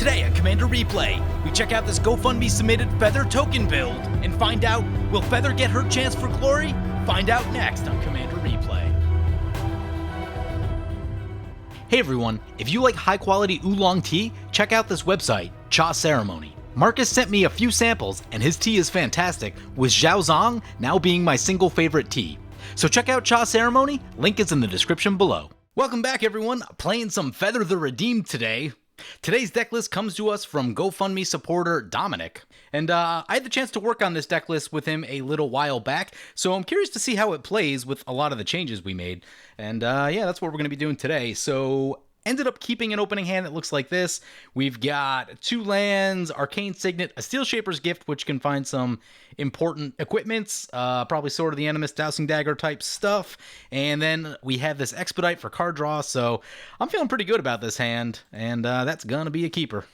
Today on Commander Replay, we check out this GoFundMe submitted Feather token build and find out, will Feather get her chance for glory? Find out next on Commander Replay. Hey everyone, if you like high quality oolong tea, check out this website, Cha Ceremony. Marcus sent me a few samples and his tea is fantastic, with Zhaozong now being my single favorite tea. So check out Cha Ceremony, link is in the description below. Welcome back everyone, playing some Feather the Redeemed today. Today's deck list comes to us from GoFundMe supporter Dominic, and I had the chance to work on this deck list with him a little while back, so I'm curious to see how it plays with a lot of the changes we made, and yeah, that's what we're going to be doing today. So ended up keeping an opening hand that looks like this. We've got 2 lands, Arcane Signet, a Steel Shaper's Gift, which can find some important equipments, probably Sword of the Animus, Dowsing Dagger type stuff, and then we have this Expedite for card draw, so I'm feeling pretty good about this hand, and that's gonna be a keeper.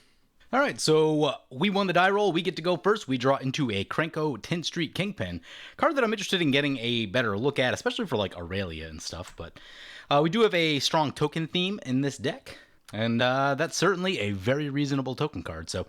Alright, so we won the die roll, we get to go first. We draw into a Krenko 10th Street Kingpin, card that I'm interested in getting a better look at, especially for like Aurelia and stuff, but we do have a strong token theme in this deck, and that's certainly a very reasonable token card. So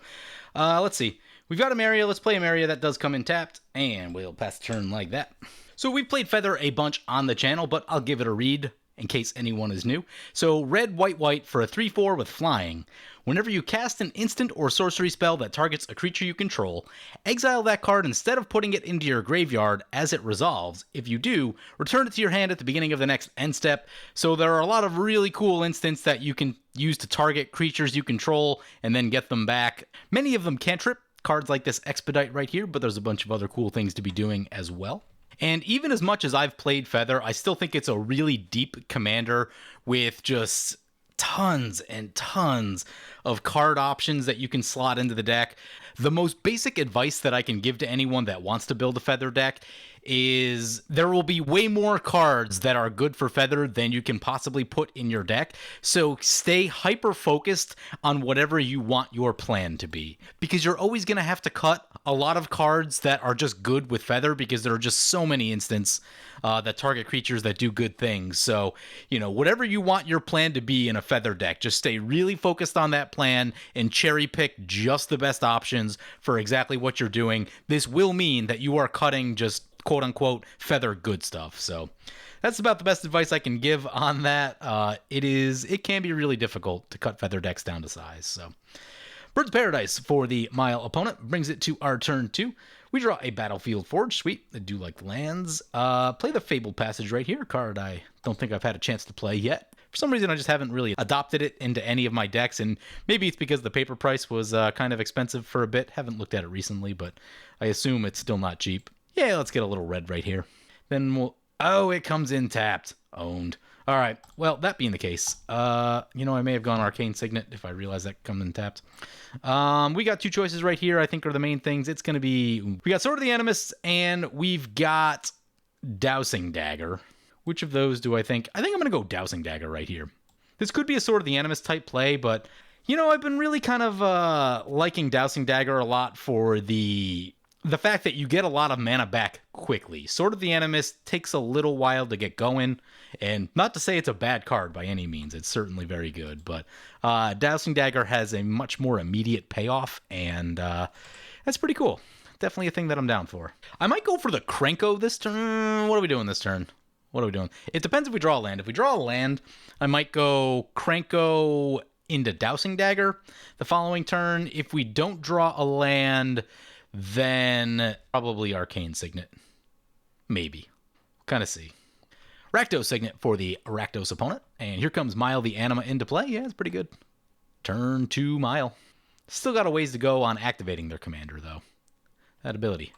let's see. We've got a Maria. Let's play a Maria that does come in tapped, and we'll pass the turn like that. So we've played Feather a bunch on the channel, but I'll give it a read in case anyone is new. So red, white, white for a 3/4 with flying. Whenever you cast an instant or sorcery spell that targets a creature you control, exile that card instead of putting it into your graveyard as it resolves. If you do, return it to your hand at the beginning of the next end step. So there are a lot of really cool instants that you can use to target creatures you control and then get them back. Many of them cantrip, cards like this Expedite right here, but there's a bunch of other cool things to be doing as well. And even as much as I've played Feather, I still think it's a really deep commander with just tons and tons of card options that you can slot into the deck. The most basic advice that I can give to anyone that wants to build a Feather deck is there will be way more cards that are good for Feather than you can possibly put in your deck. So stay hyper focused on whatever you want your plan to be, because you're always going to have to cut a lot of cards that are just good with Feather, because there are just so many instances that target creatures that do good things. So, you know, whatever you want your plan to be in a Feather deck, just stay really focused on that plan and cherry pick just the best options for exactly what you're doing. This will mean that you are cutting just quote-unquote Feather good stuff. So that's about the best advice I can give on that. It can be really difficult to cut Feather decks down to size. So Birds of Paradise for the Mayael opponent brings it to our turn 2. We draw a Battlefield Forge. Sweet. I do like lands. Play the Fabled Passage right here. A card I don't think I've had a chance to play yet. For some reason, I just haven't really adopted it into any of my decks, and maybe it's because the paper price was kind of expensive for a bit. Haven't looked at it recently, but I assume it's still not cheap. Yeah, let's get a little red right here. Then we'll... Oh, it comes in tapped. Owned. All right. Well, that being the case, you know, I may have gone Arcane Signet if I realized that comes in tapped. We got 2 choices right here, I think are the main things. It's going to be... We got Sword of the Animus, and we've got Dowsing Dagger. Which of those do I think? I think I'm going to go Dowsing Dagger right here. This could be a Sword of the Animus type play, but, you know, I've been really kind of liking Dowsing Dagger a lot for the fact that you get a lot of mana back quickly. Sword of the Animus takes a little while to get going, and not to say it's a bad card by any means, it's certainly very good, but Dowsing Dagger has a much more immediate payoff, and that's pretty cool. Definitely a thing that I'm down for. I might go for the Krenko this turn. What are we doing this turn? What are we doing? It depends if we draw a land. If we draw a land, I might go Krenko into Dowsing Dagger the following turn. If we don't draw a land, then probably Arcane Signet. Maybe. We'll kind of see. Rakdos Signet for the Rakdos opponent. And here comes Mayael the Anima into play. Yeah, it's pretty good. Turn 2 Mayael. Still got a ways to go on activating their commander, though. That ability.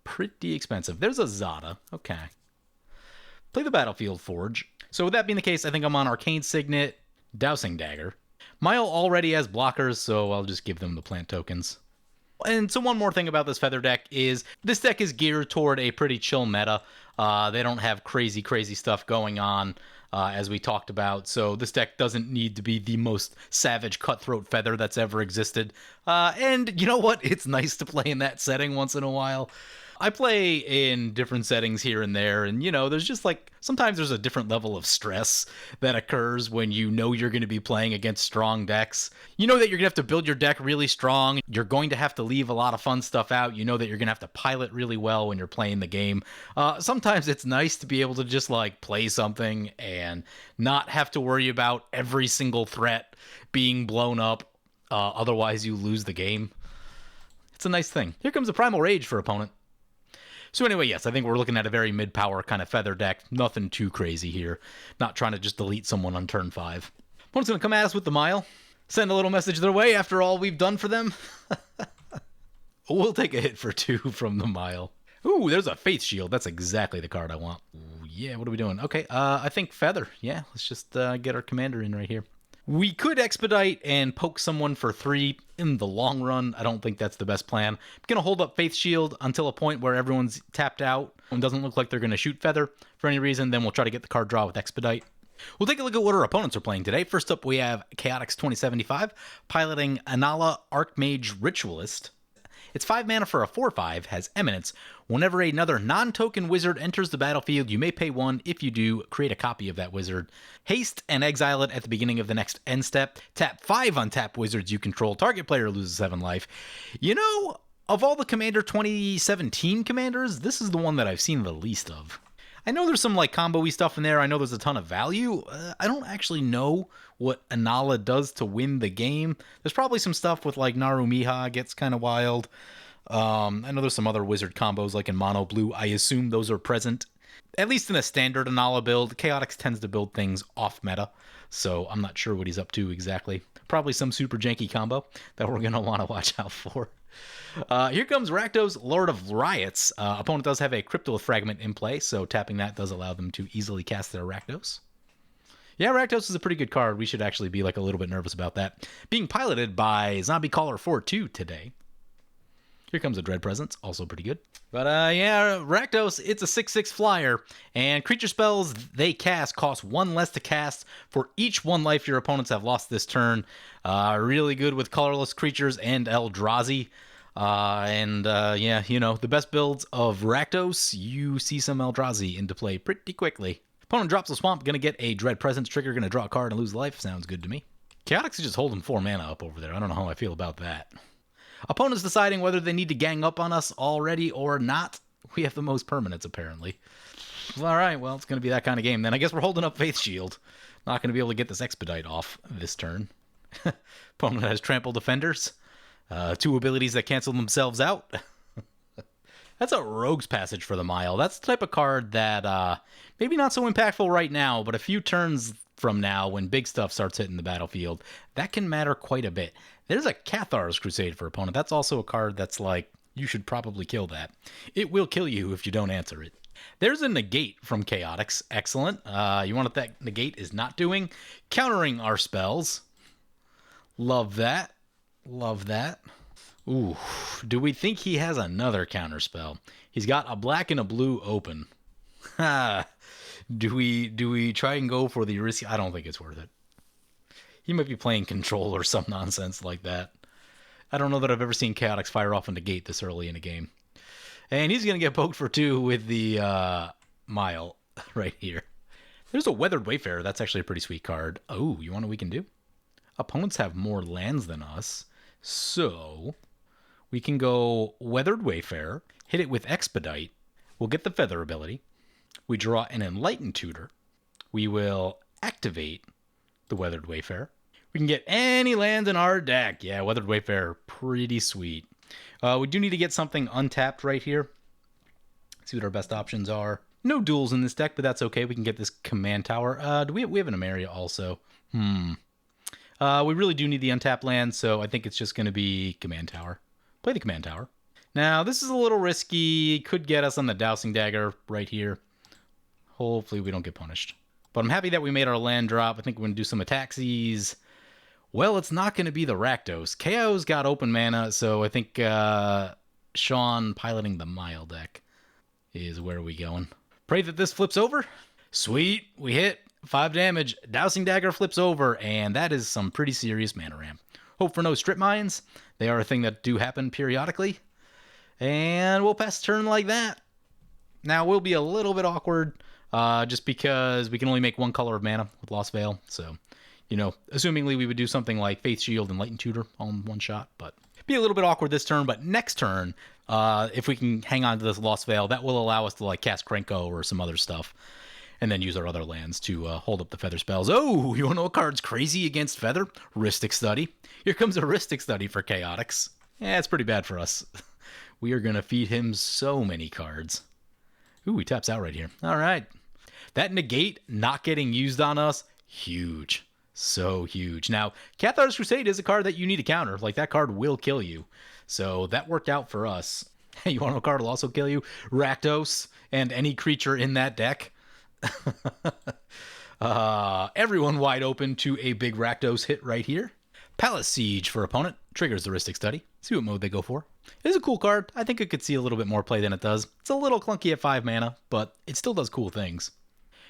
Pretty expensive. There's a Zada. Okay. Play the Battlefield Forge. So with that being the case, I think I'm on Arcane Signet, Dowsing Dagger. Mayael already has blockers, so I'll just give them the plant tokens. And so one more thing about this Feather deck is this deck is geared toward a pretty chill meta. They don't have crazy stuff going on, as we talked about. So this deck doesn't need to be the most savage cutthroat Feather that's ever existed. And you know what? It's nice to play in that setting once in a while. I play in different settings here and there, and there's just like sometimes there's a different level of stress that occurs when you're going to be playing against strong decks. You know that you're going to have to build your deck really strong. You're going to have to leave a lot of fun stuff out. You know that you're going to have to pilot really well when you're playing the game. Sometimes it's nice to be able to just like play something and not have to worry about every single threat being blown up. Otherwise, you lose the game. It's a nice thing. Here comes a Primal Rage for opponent. So anyway, yes, I think we're looking at a very mid-power kind of feather deck. Nothing too crazy here. Not trying to just delete someone on turn 5. Opponent's going to come at us with the Mayael. Send a little message their way after all we've done for them. We'll take a hit for 2 from the Mayael. Ooh, there's a Faith Shield. That's exactly the card I want. Ooh, yeah, what are we doing? Okay, I think Feather. Yeah, let's just get our commander in right here. We could expedite and poke someone for 3 in the long run. I don't think that's the best plan. I'm going to hold up Faith Shield until a point where everyone's tapped out and doesn't look like they're going to shoot Feather for any reason. Then we'll try to get the card draw with Expedite. We'll take a look at what our opponents are playing today. First up, we have Chaotix 2075 piloting Inalla Archmage Ritualist. It's 5 mana for a 4/5, has Eminence. Whenever another non-token wizard enters the battlefield, you may pay 1. If you do, create a copy of that wizard. Haste and exile it at the beginning of the next end step. Tap 5 untapped wizards you control. Target player loses 7 life. Of all the Commander 2017 commanders, this is the one that I've seen the least of. I know there's some like combo-y stuff in there. I know there's a ton of value. I don't actually know what Inalla does to win the game. There's probably some stuff with like Narumiha gets kind of wild. I know there's some other wizard combos like in Mono Blue. I assume those are present. At least in a standard Inalla build, Chaotix tends to build things off meta, so I'm not sure what he's up to exactly. Probably some super janky combo that we're going to want to watch out for. Here comes Rakdos, Lord of Riots. Opponent does have a Cryptolith Fragment in play, so tapping that does allow them to easily cast their Rakdos. Yeah, Rakdos is a pretty good card. We should actually be like a little bit nervous about that. Being piloted by Zombie Caller 4/2 today. Here comes a Dread Presence, also pretty good. But yeah, Rakdos, it's a 6/6 flyer, and creature spells they cast cost 1 less to cast for each 1 life your opponents have lost this turn. Really good with colorless creatures and Eldrazi. Yeah, the best builds of Rakdos, you see some Eldrazi into play pretty quickly. Opponent drops a swamp, gonna get a Dread Presence trigger, gonna draw a card and lose life. Sounds good to me. Chaotix is just holding 4 mana up over there. I don't know how I feel about that. Opponent's deciding whether they need to gang up on us already or not. We have the most permanents, apparently. Alright, well, it's going to be that kind of game. Then I guess we're holding up Faith Shield. Not going to be able to get this Expedite off this turn. Opponent has Trample Defenders. 2 abilities that cancel themselves out. That's a Rogue's Passage for the Mayael. That's the type of card that maybe not so impactful right now, but a few turns from now, when big stuff starts hitting the battlefield, that can matter quite a bit. There's a Cathar's Crusade for opponent. That's also a card that's like, you should probably kill that. It will kill you if you don't answer it. There's a Negate from Chaotix. Excellent. You want what that Negate is not doing? Countering our spells. Love that. Love that. Ooh, do we think he has another counter spell? He's got a black and a blue open. Ha. Do we try and go for the risky? I don't think it's worth it. He might be playing Control or some nonsense like that. I don't know that I've ever seen Chaotix fire off a Negate this early in a game. And he's going to get poked for 2 with the Mayael right here. There's a Weathered Wayfarer. That's actually a pretty sweet card. Oh, you want what we can do? Opponents have more lands than us. So we can go Weathered Wayfarer, hit it with Expedite. We'll get the Feather ability. We draw an Enlightened Tutor. We will activate the Weathered Wayfarer. We can get any land in our deck. Yeah, Weathered Wayfarer, pretty sweet. We do need to get something untapped right here. See what our best options are. No duels in this deck, but that's okay. We can get this Command Tower. We have an Emeria also. We really do need the untapped land, so I think it's just going to be Command Tower. Play the Command Tower. Now, this is a little risky. Could get us on the Dowsing Dagger right here. Hopefully we don't get punished. But I'm happy that we made our land drop. I think we're going to do some Ataxies. Well, it's not going to be the Rakdos. KO's got open mana, so I think Sean piloting the Mayael deck is where we going. Pray that this flips over. Sweet, we hit 5 damage. Dowsing Dagger flips over, and that is some pretty serious mana ramp. Hope for no strip mines. They are a thing that do happen periodically. And we'll pass the turn like that. Now, we'll be a little bit awkward, just because we can only make one color of mana with Lost Veil. So, assumingly we would do something like Faith Shield and Lighten Tutor all in one shot. But be a little bit awkward this turn. But next turn, if we can hang on to this Lost Veil, that will allow us to cast Krenko or some other stuff. And then use our other lands to hold up the Feather spells. Oh, you want to know what card's crazy against Feather? Rhystic Study. Here comes a Rhystic Study for Chaotix. Yeah, it's pretty bad for us. We are going to feed him so many cards. Ooh, he taps out right here. All right. That negate not getting used on us, huge. So huge. Now, Cathar's Crusade is a card that you need to counter. That card will kill you. So that worked out for us. Hey, you want to know what card will also kill you? Rakdos and any creature in that deck. Everyone wide open to a big Rakdos hit right here. Palace Siege for opponent. Triggers the Rhystic Study. See what mode they go for. It is a cool card. I think it could see a little bit more play than it does. It's a little clunky at 5 mana, but it still does cool things.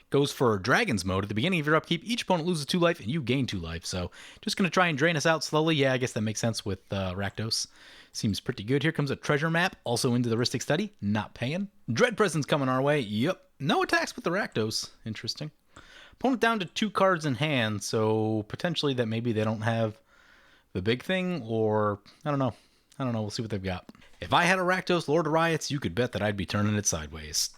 Goes for Dragon's mode. At the beginning of your upkeep, each opponent loses 2 life and you gain 2 life. So just going to try and drain us out slowly. Yeah, I guess that makes sense with Rakdos. Seems pretty good. Here comes a treasure map, also into the Rhystic Study. Not paying. Dread Presence coming our way. Yep. No attacks with the Rakdos. Interesting. Opponent down to 2 cards in hand, so potentially that maybe they don't have the big thing, or I don't know. We'll see what they've got. If I had a Rakdos Lord of Riots, you could bet that I'd be turning it sideways.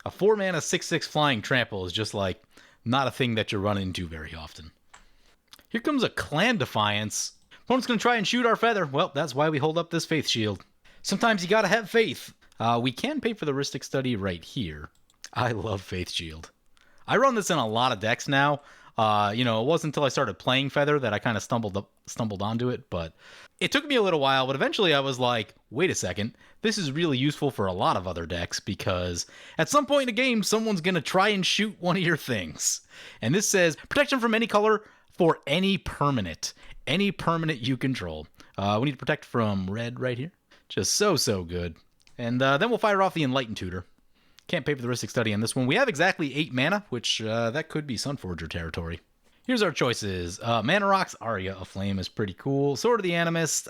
A 4-mana 6/6 flying trample is just not a thing that you run into very often. Here comes a Clan Defiance. Opponent's going to try and shoot our Feather. Well, that's why we hold up this Faith Shield. Sometimes you got to have faith. We can pay for the Rhystic Study right here. I love Faith Shield. I run this in a lot of decks now. It wasn't until I started playing Feather that I kind of stumbled onto it, but it took me a little while, but eventually I was like, wait a second, this is really useful for a lot of other decks, because at some point in the game, someone's going to try and shoot one of your things. And this says, protection from any color for any permanent you control. We need to protect from red right here. Just so good. And then we'll fire off the Enlighten Tutor. Can't pay for the Rhystic Study on this one. We have exactly 8 mana, which that could be Sunforger territory. Here's our choices. Mana Rocks, Aria of Flame is pretty cool. Sword of the Animist,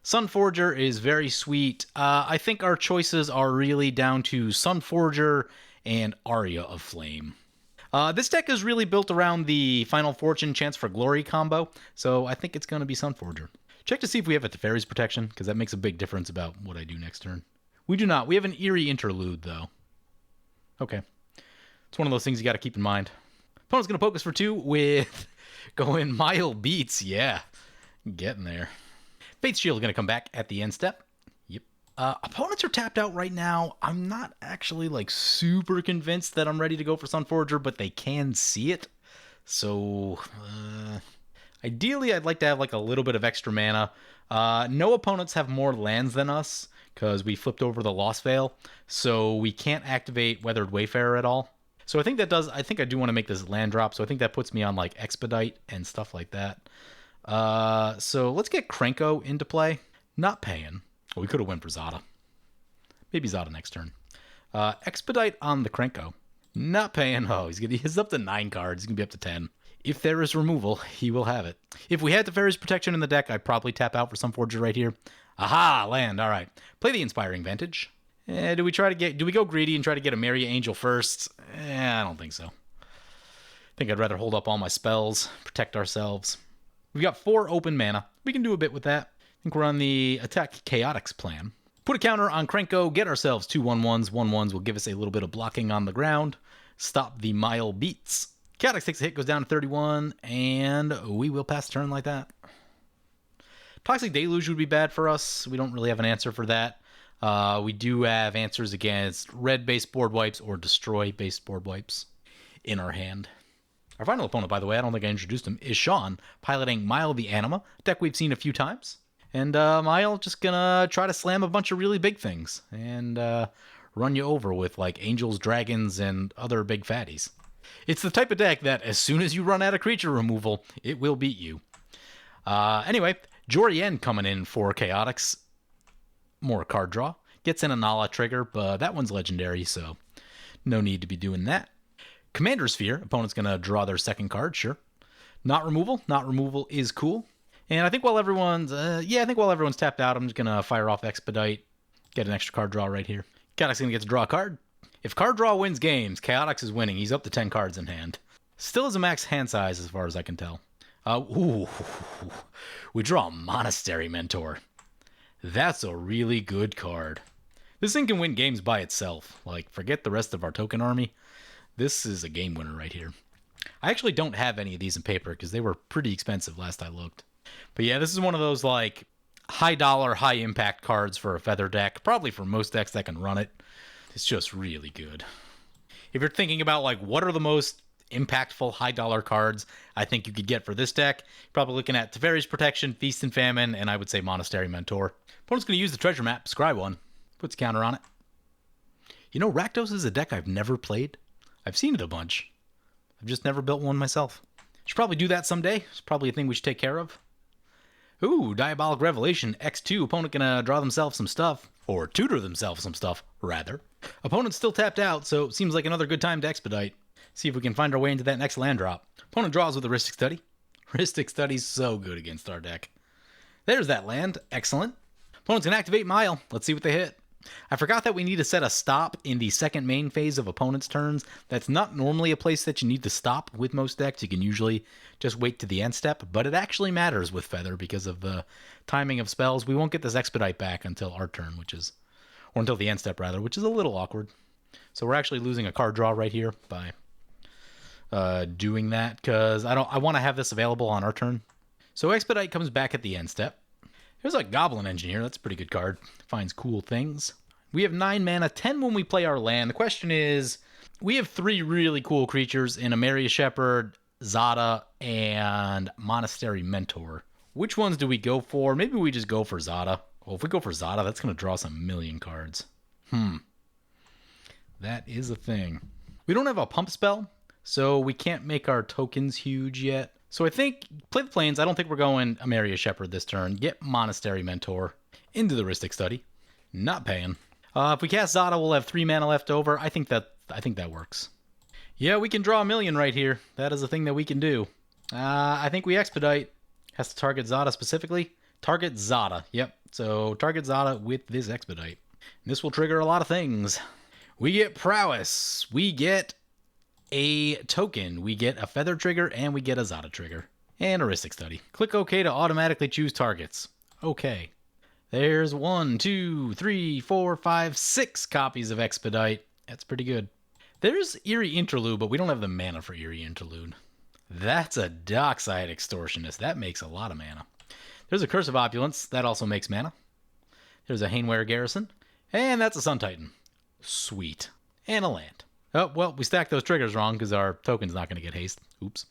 Sunforger is very sweet. I think our choices are really down to Sunforger and Aria of Flame. This deck is really built around the Final Fortune Chance for Glory combo, so I think it's going to be Sunforger. Check to see if we have a Teferi's Protection, because that makes a big difference about what I do next turn. We do not. We have an Eerie Interlude, though. Okay. It's one of those things you got to keep in mind. Opponent's going to poke us for 2 with going Mayael Beats. Yeah, getting there. Faith Shield is going to come back at the end step. Yep. Opponents are tapped out right now. I'm not actually super convinced that I'm ready to go for Sunforger, but they can see it. So, ideally, I'd like to have a little bit of extra mana. No opponents have more lands than us, because we flipped over the Lost Veil, so we can't activate Weathered Wayfarer at all. So I think I do want to make this land drop, so I think that puts me on Expedite and stuff like that. So let's get Krenko into play. Not paying. Well, we could have went for Zada. Maybe Zada next turn. Expedite on the Krenko. Not paying. Oh, he's up to 9 cards. He's going to be up to 10. If there is removal, he will have it. If we had Teferi's Protection in the deck, I'd probably tap out for Sunforger right here. Aha, land. All right. Play the Inspiring Vantage. Do we go greedy and try to get a Maria Angel first? I don't think so. I think I'd rather hold up all my spells, protect ourselves. We've got 4 open mana. We can do a bit with that. I think we're on the attack Chaotix plan. Put a counter on Krenko, get ourselves 2 1/1s. 1/1s will give us a little bit of blocking on the ground. Stop the Mayael Beats. Chaotix takes a hit, goes down to 31, and we will pass the turn like that. Toxic Deluge would be bad for us. We don't really have an answer for that. We do have answers against red-based board wipes or destroy-based board wipes in our hand. Our final opponent, by the way, I don't think I introduced him, is Sean, piloting Mayael the Anima, a deck we've seen a few times. And Mayael just gonna try to slam a bunch of really big things and run you over with angels, dragons, and other big fatties. It's the type of deck that as soon as you run out of creature removal, it will beat you. Anyway, Jorien coming in for Chaotix. More card draw. Gets an Inalla trigger, but that one's legendary, so no need to be doing that. Commander Sphere. Opponent's going to draw their second card, sure. Not removal. Not removal is cool. And I think while everyone's tapped out, I'm just going to fire off Expedite Get an extra card draw right here. Chaotix gonna get to draw a card. If card draw wins games, Chaotix is winning. He's up to 10 cards in hand. Still has a max hand size as far as I can tell. We draw a Monastery Mentor. That's a really good card. This thing can win games by itself. Like, forget the rest of our token army. This is a game winner right here. I actually don't have any of these in paper because they were pretty expensive last I looked. But yeah, this is one of those, like, high dollar, high impact cards for a Feather deck. Probably for most decks that can run it. It's just really good. If you're thinking about, like, what are the most impactful high dollar cards I think you could get for this deck, you're probably looking at Teferi's Protection, Feast and Famine, and I would say Monastery Mentor. Opponent's going to use the treasure map, scry one, puts a counter on it. You know, Rakdos is a deck I've never played. I've seen it a bunch. I've just never built one myself. Should probably do that someday. It's probably a thing we should take care of. Ooh, Diabolic Revelation, X2. Opponent gonna draw themselves some stuff. Or tutor themselves some stuff, rather. Opponent's still tapped out, so it seems like another good time to expedite. See if we can find our way into that next land drop. Opponent draws with a Rhystic Study. Rhystic Study's so good against our deck. There's that land. Excellent. Opponent's gonna activate Mayael. Let's see what they hit. I forgot that we need to set a stop in the second main phase of opponent's turns. That's not normally a place that you need to stop with most decks. You can usually just wait to the end step, but it actually matters with Feather because of the timing of spells. We won't get this expedite back until our turn, or until the end step rather, which is a little awkward. So we're actually losing a card draw right here by doing that because I want to have this available on our turn. So expedite comes back at the end step. Here's a Goblin Engineer. That's a pretty good card. Finds cool things. We have 9 mana, 10 when we play our land. The question is, we have 3 really cool creatures in Amaria Shepherd, Zada, and Monastery Mentor. Which ones do we go for? Maybe we just go for Zada. Well, if we go for Zada, that's going to draw us a million cards. That is a thing. We don't have a pump spell, so we can't make our tokens huge yet. So I think, play the Plains. I don't think we're going Amaria Shepherd this turn. Get Monastery Mentor into the Rhystic Study. Not paying. If we cast Zada, we'll have 3 mana left over. I think that works. Yeah, we can draw a million right here. That is a thing that we can do. I think we expedite. Has to target Zada specifically. Target Zada. Yep. So target Zada with this expedite. And this will trigger a lot of things. We get Prowess. We get a token. We get a Feather trigger, and we get a Zada trigger. And a Rhystic Study. Click OK to automatically choose targets. Okay. There's 1, 2, 3, 4, 5, 6 copies of Expedite. That's pretty good. There's Eerie Interlude, but we don't have the mana for Eerie Interlude. That's a Dockside Extortionist. That makes a lot of mana. There's a Curse of Opulence. That also makes mana. There's a Hainware Garrison. And that's a Sun Titan. Sweet. And a land. Oh, well, we stacked those triggers wrong because our token's not going to get haste. Oops.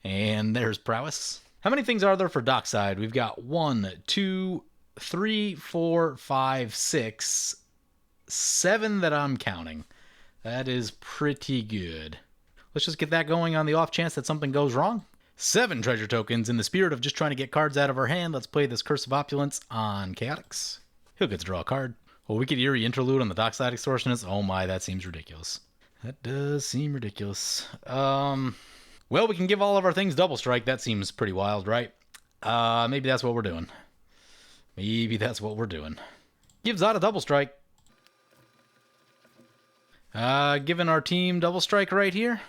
And there's Prowess. How many things are there for Dockside? We've got 1, 2, 3, 4, 5, 6, 7 that I'm counting. That is pretty good. Let's just get that going on the off chance that something goes wrong. 7 treasure tokens. In the spirit of just trying to get cards out of our hand, let's play this Curse of Opulence on Chaotix. He'll get to draw a card. Well, we could Eerie Interlude on the Dockside Extortionist. Oh my, that seems ridiculous. That does seem ridiculous. Well, we can give all of our things double strike. That seems pretty wild, right? Maybe that's what we're doing. Give Zada double strike. Giving our team double strike right here.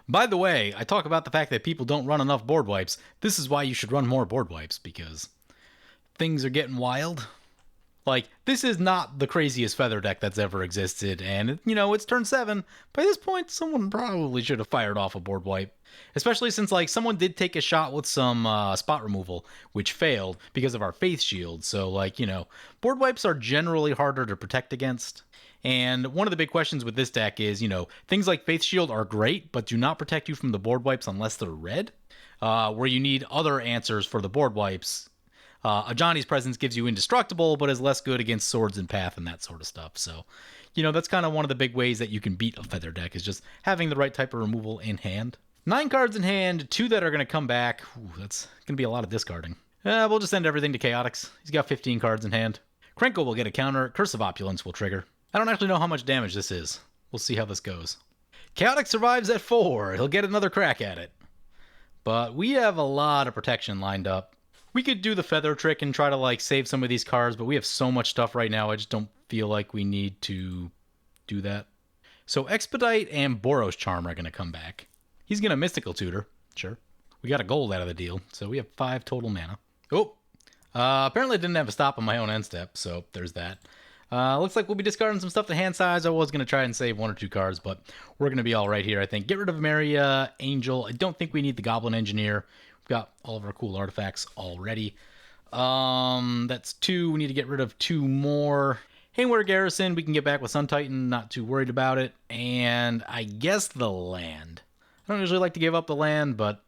By the way, I talk about the fact that people don't run enough board wipes. This is why you should run more board wipes, because things are getting wild. Like, this is not the craziest Feather deck that's ever existed, and, you know, it's turn 7. By this point, someone probably should have fired off a board wipe. Especially since, like, someone did take a shot with some spot removal, which failed because of our Faith Shield. So, like, you know, board wipes are generally harder to protect against. And one of the big questions with this deck is, you know, things like Faith Shield are great, but do not protect you from the board wipes unless they're red, where you need other answers for the board wipes. Ajani's Presence gives you Indestructible, but is less good against Swords and Path and that sort of stuff. So, you know, that's kind of one of the big ways that you can beat a Feather deck, is just having the right type of removal in hand. 9 cards in hand, 2 that are going to come back. Ooh, that's going to be a lot of discarding. We'll just send everything to Chaotix. He's got 15 cards in hand. Krenko will get a counter. Curse of Opulence will trigger. I don't actually know how much damage this is. We'll see how this goes. Chaotix survives at 4. He'll get another crack at it. But we have a lot of protection lined up. We could do the feather trick and try to like save some of these cards, but we have so much stuff right now, I just don't feel like we need to do that. So Expedite and Boros Charm are going to come back. He's going to Mystical Tutor. Sure. We got a gold out of the deal, so we have 5 total mana. Oh, apparently I didn't have a stop on my own end step, so there's that. Looks like we'll be discarding some stuff to hand size. I was going to try and save 1 or 2 cards, but we're going to be all right here, I think. Get rid of Maria, Angel. I don't think we need the Goblin Engineer. We've got all of our cool artifacts already. That's 2. We need to get rid of 2 more. Hayward Garrison, we can get back with Sun Titan, not too worried about it. And I guess the land. I don't usually like to give up the land, but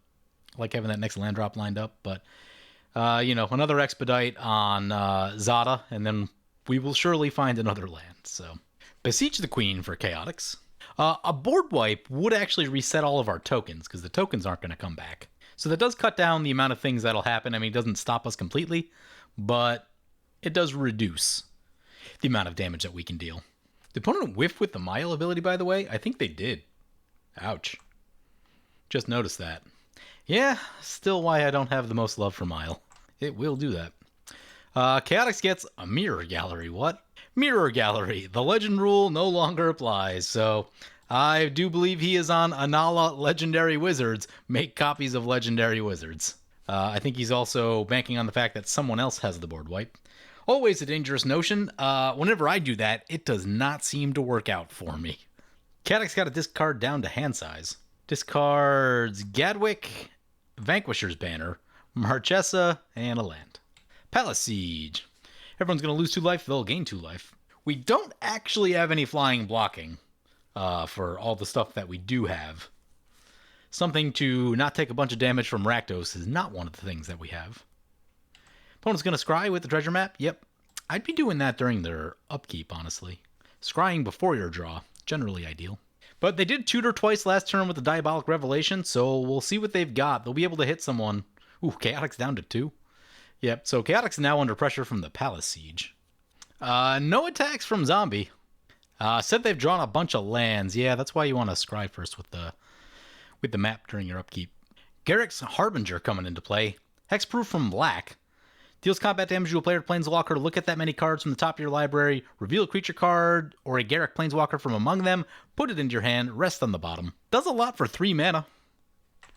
I like having that next land drop lined up. But, another Expedite on Zada, and then we will surely find another land. So, Beseech the Queen for Chaotix. A board wipe would actually reset all of our tokens, because the tokens aren't going to come back. So that does cut down the amount of things that'll happen. I mean, it doesn't stop us completely, but it does reduce the amount of damage that we can deal. The opponent whiffed with the Mayael ability, by the way. I think they did. Ouch. Just noticed that. Yeah, still why I don't have the most love for Mayael. It will do that. Chaotix gets a Mirror Gallery. What? Mirror Gallery. The legend rule no longer applies, so I do believe he is on Inalla Legendary Wizards. Make copies of Legendary Wizards. I think he's also banking on the fact that someone else has the board wipe. Always a dangerous notion. Whenever I do that, it does not seem to work out for me. Chaotix got a discard down to hand size. Discards Gadwick, Vanquisher's Banner, Marchesa, and a land. Palace Siege. Everyone's going to lose 2 life, they'll gain 2 life. We don't actually have any flying blocking for all the stuff that we do have. Something to not take a bunch of damage from Rakdos is not one of the things that we have. Opponent's going to scry with the treasure map. Yep. I'd be doing that during their upkeep, honestly. Scrying before your draw. Generally ideal. But they did tutor twice last turn with the Diabolic Revelation, so we'll see what they've got. They'll be able to hit someone. Ooh, Chaotix down to 2. Yep, so Chaotix is now under pressure from the Palace Siege. No attacks from Zombie. Said they've drawn a bunch of lands. Yeah, that's why you want to scry first with the map during your upkeep. Garrick's Harbinger coming into play. Hexproof from Black. Deals combat damage to a player Planeswalker. Look at that many cards from the top of your library. Reveal a creature card or a Garrick Planeswalker from among them. Put it into your hand. Rest on the bottom. Does a lot for 3 mana.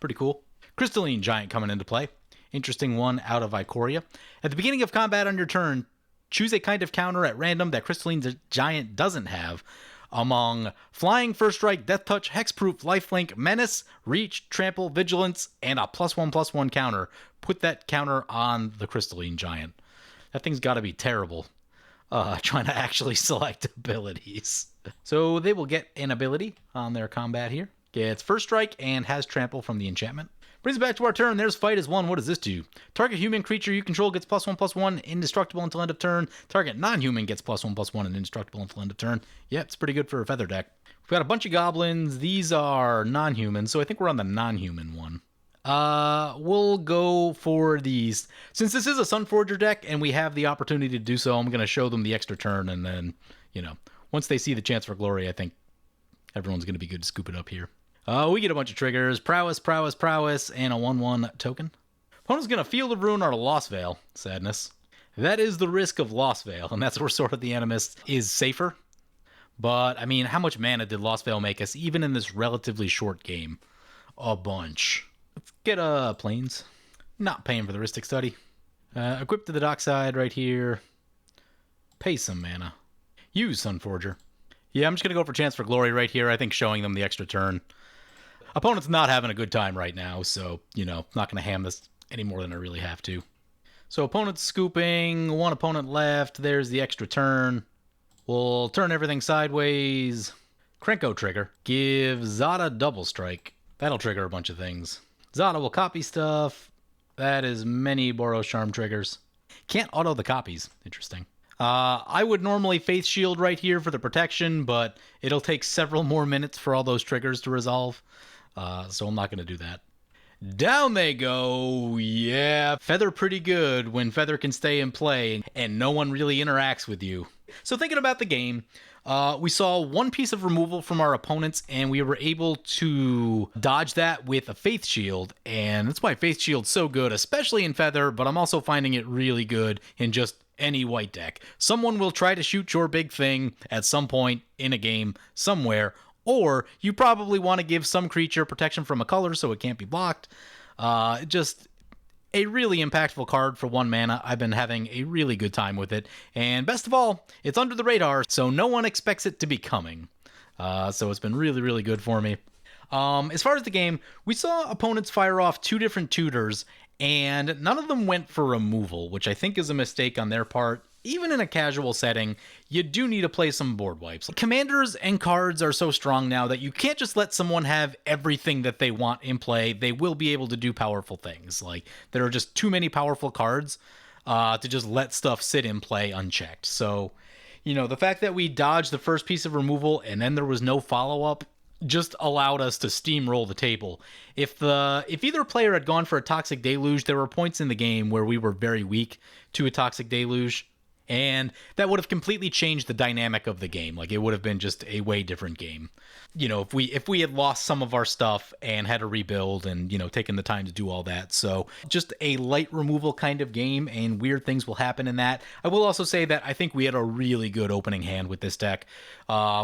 Pretty cool. Crystalline Giant coming into play. Interesting one out of Ikoria. At the beginning of combat on your turn, choose a kind of counter at random that Crystalline Giant doesn't have among Flying, First Strike, Death Touch, Hexproof, Lifelink, Menace, Reach, Trample, Vigilance, and a +1/+1 counter. Put that counter on the Crystalline Giant. That thing's got to be terrible trying to actually select abilities. So they will get an ability on their combat here. Gets First Strike and has Trample from the enchantment. Brings it back to our turn. There's Fight as 1. What does this do? Target human creature you control gets +1/+1, indestructible until end of turn. Target non-human gets +1/+1 and indestructible until end of turn. Yeah, it's pretty good for a feather deck. We've got a bunch of goblins. These are non-human, so I think we're on the non-human one. We'll go for these. Since this is a Sunforger deck and we have the opportunity to do so, I'm going to show them the extra turn, and then, once they see the chance for glory, I think everyone's going to be good to scoop it up here. We get a bunch of triggers. Prowess, Prowess, Prowess, and a 1/1 token. Opponent's going to Field of Ruin or Lost Veil. Sadness. That is the risk of Lost Veil, and that's where Sword of the Animist is safer. But, I mean, how much mana did Lost Veil make us, even in this relatively short game? A bunch. Let's get Plains. Not paying for the Rhystic Study. Equip to the dockside right here. Pay some mana. Use Sunforger. Yeah, I'm just going to go for Chance for Glory right here. I think showing them the extra turn. Opponent's not having a good time right now, so, not going to ham this any more than I really have to. So opponent's scooping, 1 opponent left, there's the extra turn. We'll turn everything sideways. Krenko trigger. Give Zada double strike. That'll trigger a bunch of things. Zada will copy stuff. That is many Boros Charm triggers. Can't auto the copies. Interesting. I would normally Faith Shield right here for the protection, but it'll take several more minutes for all those triggers to resolve. So I'm not going to do that. Down they go. Yeah, Feather pretty good when Feather can stay in play and no one really interacts with you. So thinking about the game, we saw one piece of removal from our opponents, and we were able to dodge that with a Faith Shield, and that's why Faith Shield's so good, especially in Feather, but I'm also finding it really good in just any white deck. Someone will try to shoot your big thing at some point in a game somewhere, or you probably want to give some creature protection from a color so it can't be blocked. Just a really impactful card for 1 mana. I've been having a really good time with it. And best of all, it's under the radar, so no one expects it to be coming. So it's been really, really good for me. As far as the game, we saw opponents fire off 2 different tutors, and none of them went for removal, which I think is a mistake on their part. Even in a casual setting, you do need to play some board wipes. Commanders and cards are so strong now that you can't just let someone have everything that they want in play. They will be able to do powerful things. Like, there are just too many powerful cards to just let stuff sit in play unchecked. So, you know, the fact that we dodged the first piece of removal and then there was no follow-up just allowed us to steamroll the table. If either player had gone for a Toxic Deluge, there were points in the game where we were very weak to a Toxic Deluge, and that would have completely changed the dynamic of the game. Like, it would have been just a way different game. You know, if we had lost some of our stuff and had to rebuild and, you know, taken the time to do all that. So just a light removal kind of game, and weird things will happen in that. I will also say that I think we had a really good opening hand with this deck.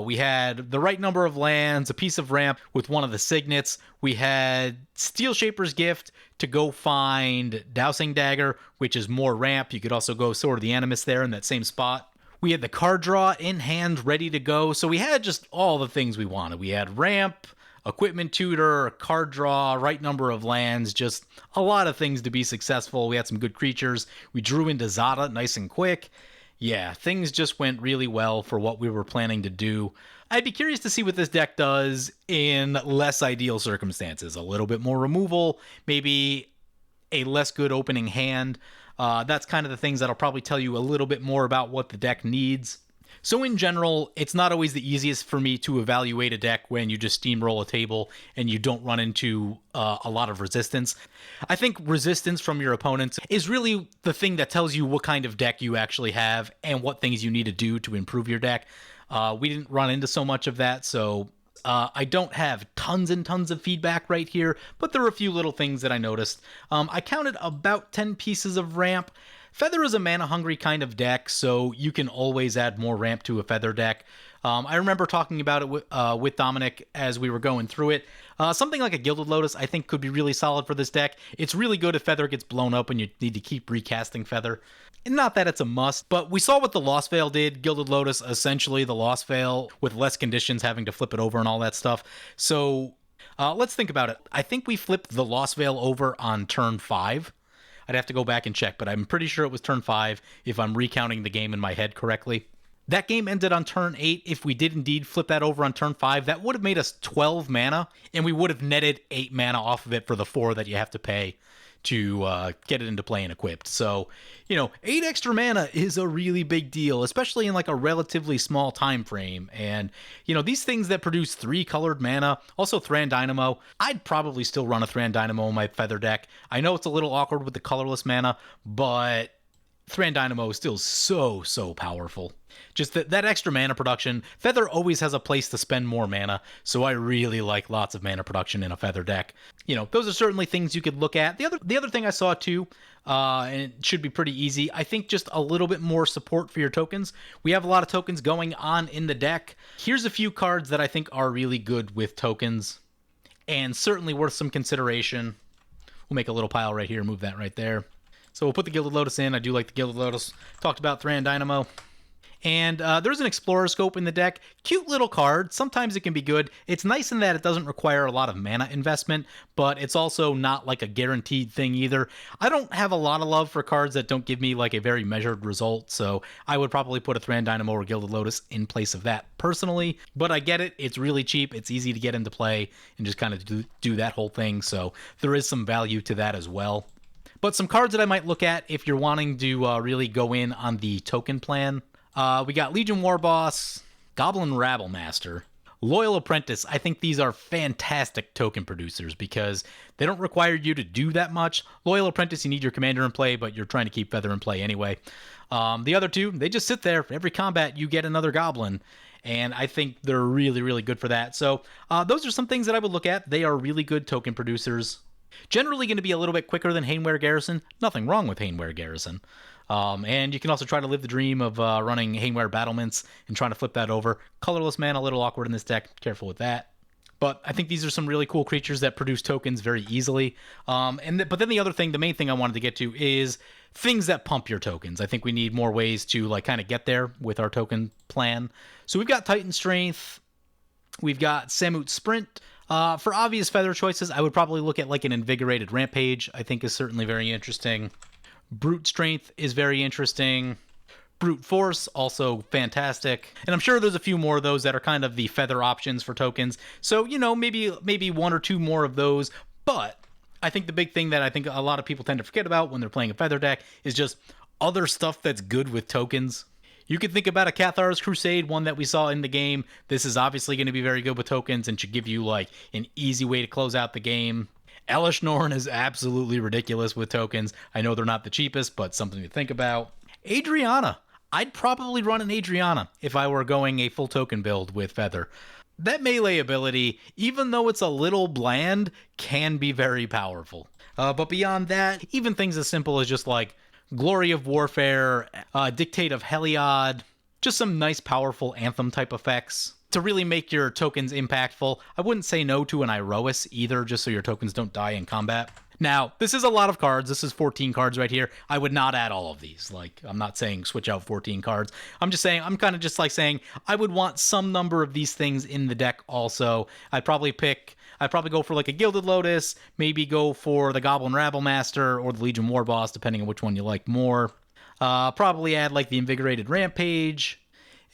We had the right number of lands, a piece of ramp with one of the signets. We had Steel Shaper's Gift to go find Dowsing Dagger, which is more ramp. You could also go Sword of the Animus there in that same spot. We had the card draw in hand ready to go, so we had just all the things we wanted. We had ramp, equipment tutor, card draw, right number of lands, just a lot of things to be successful. We had some good creatures. We drew into Zada nice and quick. Yeah, things just went really well for what we were planning to do. I'd be curious to see what this deck does in less ideal circumstances. A little bit more removal, maybe a less good opening hand. That's kind of the things that'll probably tell you a little bit more about what the deck needs. So in general, it's not always the easiest for me to evaluate a deck when you just steamroll a table and you don't run into a lot of resistance. I think resistance from your opponents is really the thing that tells you what kind of deck you actually have and what things you need to do to improve your deck. We didn't run into so much of that, so I don't have tons and tons of feedback right here, but there are a few little things that I noticed. I counted about 10 pieces of ramp. Feather is a mana-hungry kind of deck, so you can always add more ramp to a Feather deck. I remember talking about it with Dominic as we were going through it. Something like a Gilded Lotus I think could be really solid for this deck. It's really good if Feather gets blown up and you need to keep recasting Feather. And not that it's a must, but we saw what the Lost Veil did. Gilded Lotus, essentially the Lost Veil with less conditions, having to flip it over and all that stuff. So let's think about it. I think we flipped the Lost Veil over on turn 5. I'd have to go back and check, but I'm pretty sure it was turn 5 if I'm recounting the game in my head correctly. That game ended on turn 8. If we did indeed flip that over on turn 5, that would have made us 12 mana, and we would have netted 8 mana off of it for the 4 that you have to pay to get it into play and equipped. So, you know, 8 extra mana is a really big deal, especially in like a relatively small time frame. And, you know, these things that produce 3 colored mana, also Thran Dynamo, I'd probably still run a Thran Dynamo in my Feather deck. I know it's a little awkward with the colorless mana, but Thran Dynamo is still so powerful. Just that extra mana production. Feather always has a place to spend more mana, so I really like lots of mana production in a Feather deck. You know, those are certainly things you could look at. The other thing I saw too, and it should be pretty easy, I think just a little bit more support for your tokens. We have a lot of tokens going on in the deck. Here's a few cards that I think are really good with tokens, and certainly worth some consideration. We'll make a little pile right here, move that right there. So we'll put the Gilded Lotus in. I do like the Gilded Lotus. Talked about Thran Dynamo. And there's an Explorer Scope in the deck. Cute little card. Sometimes it can be good. It's nice in that it doesn't require a lot of mana investment, but it's also not like a guaranteed thing either. I don't have a lot of love for cards that don't give me like a very measured result, so I would probably put a Thran Dynamo or Gilded Lotus in place of that personally. But I get it. It's really cheap. It's easy to get into play and just kind of do that whole thing, so there is some value to that as well. But some cards that I might look at if you're wanting to really go in on the token plan. We got Legion Warboss, Goblin Rabble Master, Loyal Apprentice, I think these are fantastic token producers because they don't require you to do that much. Loyal Apprentice, you need your commander in play, but you're trying to keep Feather in play anyway. The other two, they just sit there. For every combat, you get another goblin. And I think they're really, really good for that. So those are some things that I would look at. They are really good token producers. Generally going to be a little bit quicker than Hainware Garrison. Nothing wrong with Hainware Garrison. And you can also try to live the dream of running Hainware Battlements and trying to flip that over. Colorless mana, a little awkward in this deck. Careful with that. But I think these are some really cool creatures that produce tokens very easily. But then the other thing, the main thing I wanted to get to is things that pump your tokens. I think we need more ways to like kind of get there with our token plan. So we've got Titan Strength. We've got Samut Sprint. For obvious feather choices, I would probably look at like an Invigorated Rampage. I think is certainly very interesting. Brute Strength is very interesting. Brute Force, also fantastic. And I'm sure there's a few more of those that are kind of the feather options for tokens. So, you know, maybe one or two more of those. But I think the big thing that I think a lot of people tend to forget about when they're playing a feather deck is just other stuff that's good with tokens. You could think about a Cathar's Crusade, one that we saw in the game. This is obviously going to be very good with tokens and should give you like an easy way to close out the game. Elesh Norn is absolutely ridiculous with tokens. I know they're not the cheapest, but something to think about. Adriana. I'd probably run an Adriana if I were going a full token build with Feather. That melee ability, even though it's a little bland, can be very powerful. But beyond that, even things as simple as just like Glory of Warfare, Dictate of Heliod, just some nice powerful Anthem type effects to really make your tokens impactful. I wouldn't say no to an Iroas either, just so your tokens don't die in combat. Now, this is a lot of cards. This is 14 cards right here. I would not add all of these. Like, I'm not saying switch out 14 cards. I'm just saying, I'm kind of just like saying, I would want some number of these things in the deck also. I'd probably go for like a Gilded Lotus, maybe go for the Goblin Rabble Master or the Legion War Boss, depending on which one you like more. Probably add like the Invigorated Rampage,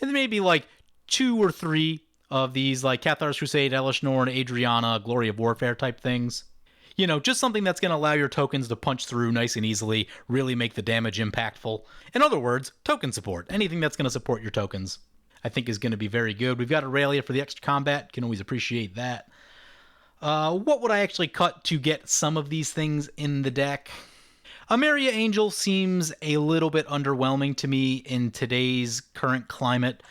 and then maybe like 2 or 3 of these like Cathar's Crusade, Elesh Norn, Adriana, Glory of Warfare type things. You know, just something that's going to allow your tokens to punch through nice and easily, really make the damage impactful. In other words, token support. Anything that's going to support your tokens, I think is going to be very good. We've got Aurelia for the extra combat. Can always appreciate that. What would I actually cut to get some of these things in the deck? Ameria Angel seems a little bit underwhelming to me in today's current climate.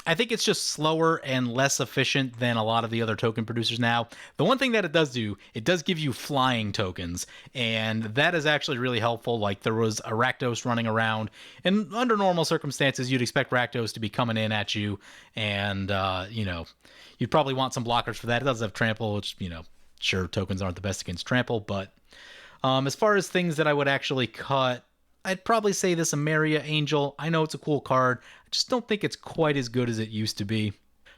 I think it's just slower and less efficient than a lot of the other token producers now. The one thing that it does do, it does give you flying tokens, and that is actually really helpful. Like, there was a Rakdos running around, and under normal circumstances, you'd expect Rakdos to be coming in at you, and, you know, you'd probably want some blockers for that. It does have Trample, which, you know, sure, tokens aren't the best against Trample, but as far as things that I would actually cut, I'd probably say this Ameria Angel. I know it's a cool card. I just don't think it's quite as good as it used to be.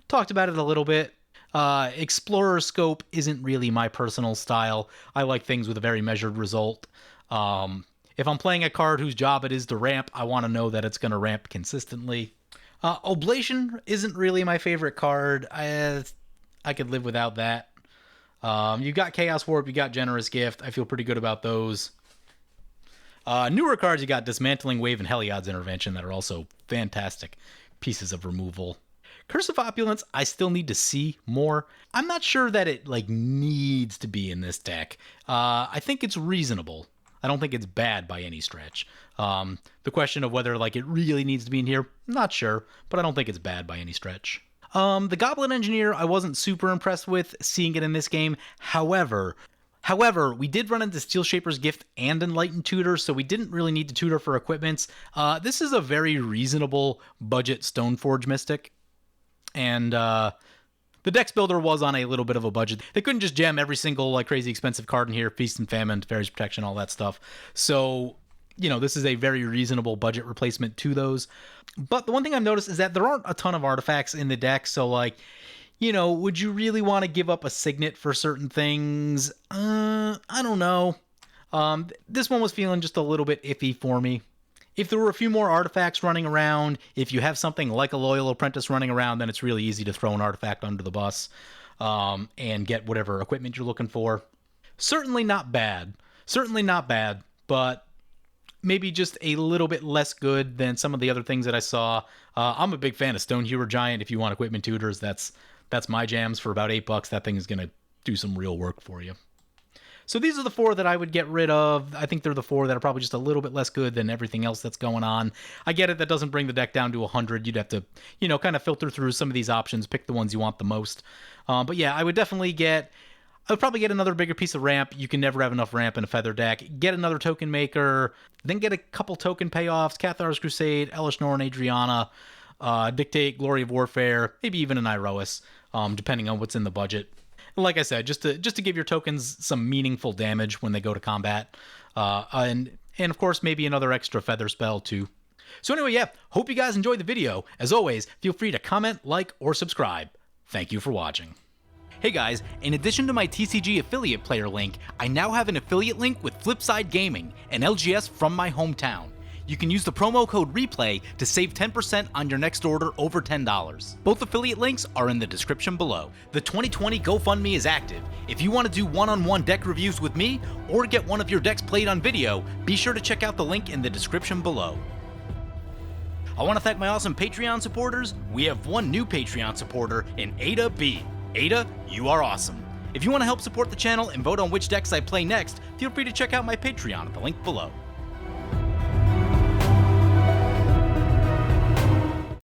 Talked about it a little bit. Explorer Scope isn't really my personal style. I like things with a very measured result. If I'm playing a card whose job it is to ramp, I want to know that it's going to ramp consistently. Oblation isn't really my favorite card. I could live without that. You've got Chaos Warp, you got Generous Gift. I feel pretty good about those. Newer cards, you got Dismantling Wave and Heliod's Intervention that are also fantastic pieces of removal. Curse of Opulence, I still need to see more. I'm not sure that it like needs to be in this deck. I think it's reasonable. I don't think it's bad by any stretch. The question of whether like it really needs to be in here, not sure, but I don't think it's bad by any stretch. The Goblin Engineer, I wasn't super impressed with seeing it in this game. However, we did run into Steel Shaper's Gift and Enlightened Tutor, so we didn't really need to tutor for equipments. This is a very reasonable budget Stoneforge Mystic, and the Dex Builder was on a little bit of a budget. They couldn't just jam every single like crazy expensive card in here, Feast and Famine, Fairy's Protection, all that stuff. So, you know, this is a very reasonable budget replacement to those. But the one thing I've noticed is that there aren't a ton of artifacts in the deck, so like, you know, would you really want to give up a Signet for certain things? I don't know. This one was feeling just a little bit iffy for me. If there were a few more artifacts running around, if you have something like a Loyal Apprentice running around, then it's really easy to throw an artifact under the bus and get whatever equipment you're looking for. Certainly not bad. But maybe just a little bit less good than some of the other things that I saw. I'm a big fan of Stonehewer Giant. If you want equipment tutors, that's That's my jams for about $8. That thing is going to do some real work for you. So these are the 4 that I would get rid of. I think they're the 4 that are probably just a little bit less good than everything else that's going on. I get it, that doesn't bring the deck down to 100. You'd have to, kind of filter through some of these options, pick the ones you want the most. But yeah, I would probably get another bigger piece of ramp. You can never have enough ramp in a feather deck. Get another token maker, then get a couple token payoffs, Cathar's Crusade, Elish Nor and Adriana, Dictate, Glory of Warfare, maybe even an Iroas, depending on what's in the budget. Like I said, just to give your tokens some meaningful damage when they go to combat. And of course, maybe another extra feather spell too. So anyway, yeah, hope you guys enjoyed the video. As always, feel free to comment, like, or subscribe. Thank you for watching. Hey guys, in addition to my TCG affiliate player link, I now have an affiliate link with Flipside Gaming, an LGS from my hometown. You can use the promo code REPLAY to save 10% on your next order over $10. Both affiliate links are in the description below. The 2020 GoFundMe is active. If you want to do one-on-one deck reviews with me, or get one of your decks played on video, be sure to check out the link in the description below. I want to thank my awesome Patreon supporters. We have one new Patreon supporter in Ada B. Ada, you are awesome. If you want to help support the channel and vote on which decks I play next, feel free to check out my Patreon at the link below.